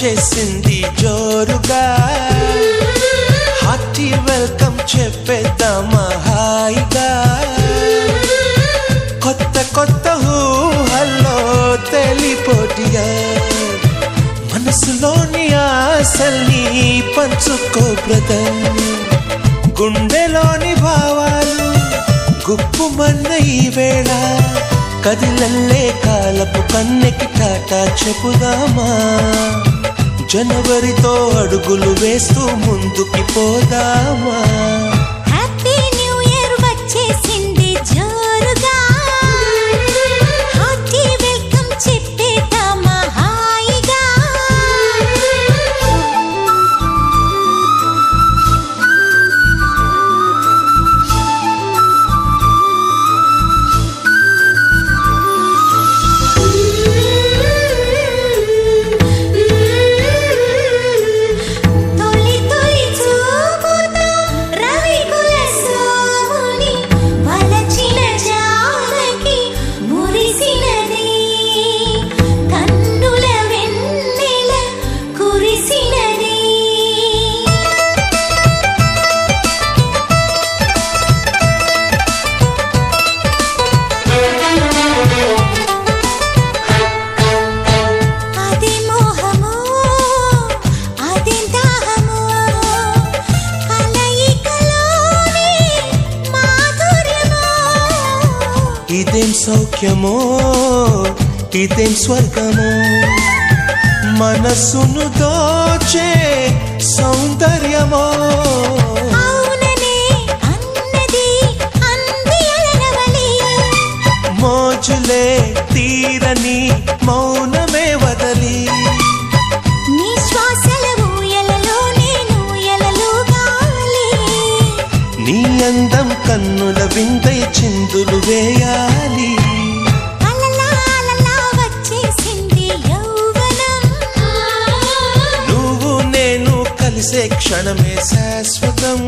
వచ్చేసింది జోరుగా hearty welcome చెప్పేద్దామా హాయిగా కొత్త కొత్త ఊహల్లో తెలిపోటిగా మనసులోని ఆశల్ని పంచుకో బ్రదర్ గుండెలోని భావాలు గుప్పుమన్న ఈ వేళ కదిలల్లే కాలపు కన్నెకి టాటా చెప్పుదామా జనవరితో అడుగులు వేస్తూ ముందుకి పోదామా హ్యాపీ న్యూ ఇయర్ వచ్చేసింది జోరుగా హార్టీ వెల్కమ్ చెప్పేద్దామా హాయిగా ఇదేం సౌఖ్యమో ఇదేం స్వర్గమో మనసును దోచే సౌందర్యమో మోజులే తీరని మౌనమే వదలి నీ శ్వాసల ఊయలలో నేను ఎలలుగాలి నీ అందం కన్నుల విందై చిందులు వేయాలి అలలా వచ్చేసింది యౌవనం నువ్వు నేను కలిసే క్షణమే శాశ్వతం